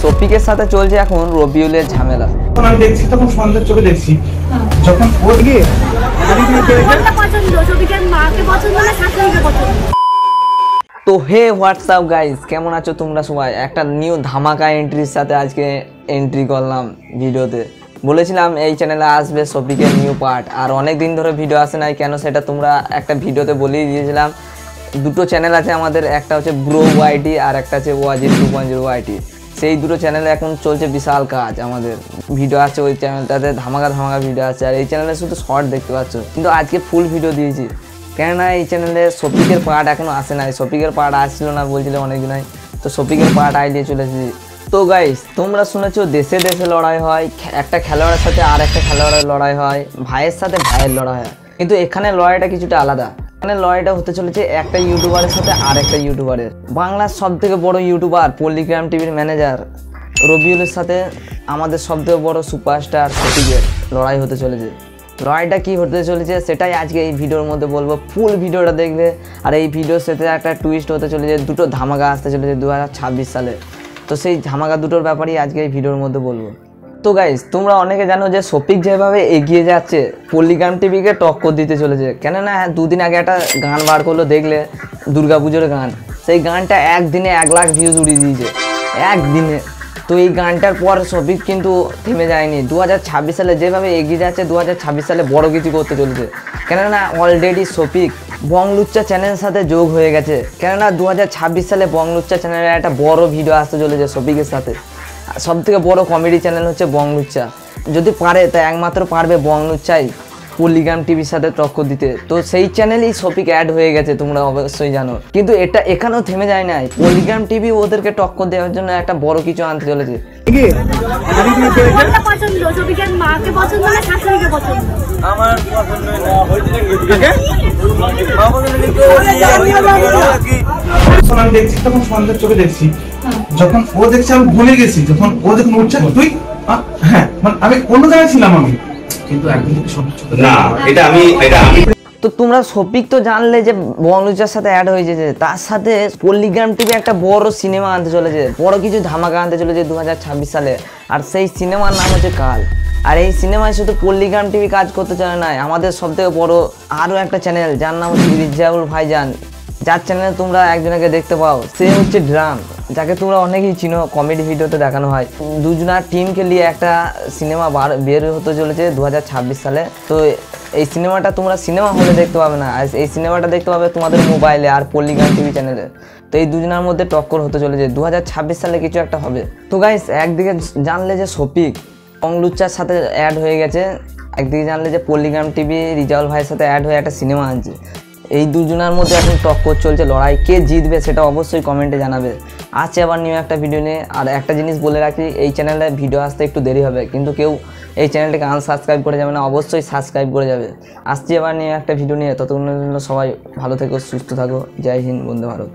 শফিকের সাথে চলছে এখন রবিউলের ঝামেলা। আমি দেখছি তখন সন্ধ্যের চোখে দেখছি যখন ও গিয়ে তো হে হোয়াটসঅ্যাপ গাইস, কেমন আছো তোমরা সবাই? একটা নিউ ধামাকা এন্ট্রির সাথে আজকে এন্ট্রি করলাম ভিডিওতে। বলেছিলাম এই চ্যানেলে আসবে শফিকের নিউ পার্ট, আর অনেক দিন ধরে ভিডিও আসে নাই কেন সেটা তোমরা একটা ভিডিওতে বলেই দিয়েছিলাম। দুটো চ্যানেল আছে আমাদের, একটা হচ্ছে ব্রো ওয়াইটি আর একটা হচ্ছে ওয়াজির 2.0 ওয়াইটি। সেই দুটো চ্যানেলে এখন চলছে বিশাল কাজ, আমাদের ভিডিও আছে ওই চ্যানেলটাতে, ধামাকা ধামাকা ভিডিও আছে। আর এই চ্যানেলে শুধু শর্ট দেখতে পাচ্ছ, কিন্তু আজকে ফুল ভিডিও দিয়েছি। কেননা এই চ্যানেলে শফিকের পার্ট এখনও আসে নাই, শফিকের পার্ট আসছিল না বলছিল অনেকদিন আগে, তো শফিকের পার্ট আইডিয়ে চলেছি। তো গাইস, তোমরা শুনেছো দেশে দেশে লড়াই হয়, একটা খেলোয়াড়ের সাথে আর একটা খেলোয়াড়ের লড়াই হয়, ভাইয়ের সাথে ভাইয়ের লড়াই হয়। কিন্তু এখানে লড়াইটা কিছুটা আলাদা। এখানে লড়াইটা হতে চলেছে একটা ইউটিউবারের সাথে আর একটা ইউটিউবারের। বাংলার সব থেকে বড় ইউটিউবার পল্লিগ্রাম টিভির ম্যানেজার রবিউলের সাথে আমাদের সব থেকে বড় সুপারস্টার শফিকের লড়াই হতে চলেছে। লড়াইটা কি হতে চলেছে সেটাই আজকে এই ভিডিওর মধ্যে বলবো। ফুল ভিডিওটা দেখবে। আর এই ভিডিওর সাথে একটা টুইস্ট হতে চলেছে, দুটো ধামাকা আসতে চলেছে 2026 সালে। তো সেই ধামাকা দুটোর ব্যাপারেই আজকে এই ভিডিওর মধ্যে বলবো। তো গাইস, তোমরা অনেকে জানো যে শফিক যেভাবে এগিয়ে যাচ্ছে পল্লিগ্রাম টিভিকে টক্কর দিতে চলেছে। কেননা দুদিন আগে একটা গান বার করলো, দেখলে দুর্গাপুজোর গান। সেই গানটা একদিনে 1 লাখ ভিউজ উড়িয়ে দিয়েছে, একদিনে। তো এই গানটার পর শফিক কিন্তু থেমে যায়নি। 2026 সালে যেভাবে এগিয়ে যাচ্ছে, 2026 সালে বড় কিছু করতে চলেছে। কেননা অলরেডি শফিক বংলুচ্চা চ্যানেলের সাথে যোগ হয়ে গেছে। কেননা 2026 সালে বংলুচ্চা চ্যানেলে একটা বড় ভিডিও আসতে চলেছে শফিকের সাথে। সব থেকে বড় কমেডি চ্যানেল হচ্ছে বংলুচ্চা। যদি পারে তা একমাত্র পারবে বংলুচ্চাই পল্লিগ্রাম টিভির সাথে টক্কর দিতে। তো সেই চ্যানেলেই শফিক অ্যাড হয়ে গেছে, তোমরা অবশ্যই জানো। কিন্তু এটা এখানেও থেমে যায় নাই, পল্লিগ্রাম টিভি ওদেরকে টক্কর দেওয়ার জন্য একটা বড় কিছু আনতে চলেছে। আমি দেখছি তখন সন্ধ্যের চোখে দেখছি যখন ও দেখছে আমি ভুলে গেছি, যখন ও যখন উঠছে তুই হ্যাঁ মানে আমি অন্য জায়গায় ছিলাম আমি, কিন্তু একদিন না এটা আমি তো তোমরা শফিক তো জানলে যে বংলুচ্চার সাথে অ্যাড হয়ে যেতে, তার সাথে পল্লিগ্রাম টিভি একটা বড় সিনেমা আনতে চলেছে, বড় কিছু ধামাকা আনতে চলেছে 2026 সালে। আর সেই সিনেমার নাম হচ্ছে কাল। আর এই সিনেমায় শুধু পল্লিগ্রাম টিভি কাজ করতে চলে না, আমাদের সব থেকে বড় আরও একটা চ্যানেল যার নাম হচ্ছে রিজাউল ভাইজান, যার চ্যানেলে তোমরা একজনকে দেখতে পাও, সে হচ্ছে ড্রাম, যাকে তোমরা অনেকেই চিনো, কমেডি ভিডিওতে দেখানো হয়। দুজনার টিমকে নিয়ে একটা সিনেমা বের হতে চলেছে 2026 সালে। তো এই সিনেমাটা তোমরা সিনেমা হলে দেখতে পাবে না, আর এই সিনেমাটা দেখতে পাবে তোমাদের মোবাইলে আর পল্লিগ্রাম টিভি চ্যানেলে। তো এই দুজনের মধ্যে টক্কর হতে চলেছে, 2026 সালে কিছু একটা হবে। তো গাইস, একদিকে জানলে যে শফিক বংলুচ্চার সাথে অ্যাড হয়ে গেছে, একদিকে জানলে যে পল্লিগ্রাম টিভি রিজাউল ভাইয়ের সাথে অ্যাড হয়ে একটা সিনেমা আনছে। এই দুজনের মধ্যে এখন টক্কর চলছে, লড়াই। কে জিতবে সেটা অবশ্যই কমেন্টে জানাবে। আসছে আবার নিউ একটা ভিডিও নিয়ে। আর একটা জিনিস বলে রাখি, এই চ্যানেলে ভিডিও আসতে একটু দেরি হবে, কিন্তু কেউ এই চ্যানেলটাকে আনসাবস্ক্রাইব করে যাবে না, অবশ্যই সাবস্ক্রাইব করে যাবে। আসছি আবার নিউ একটা ভিডিও নিয়ে। ততক্ষণের জন্য সবাই ভালো থেকো, সুস্থ থাকো। জয় হিন্দ, বন্দে ভারত।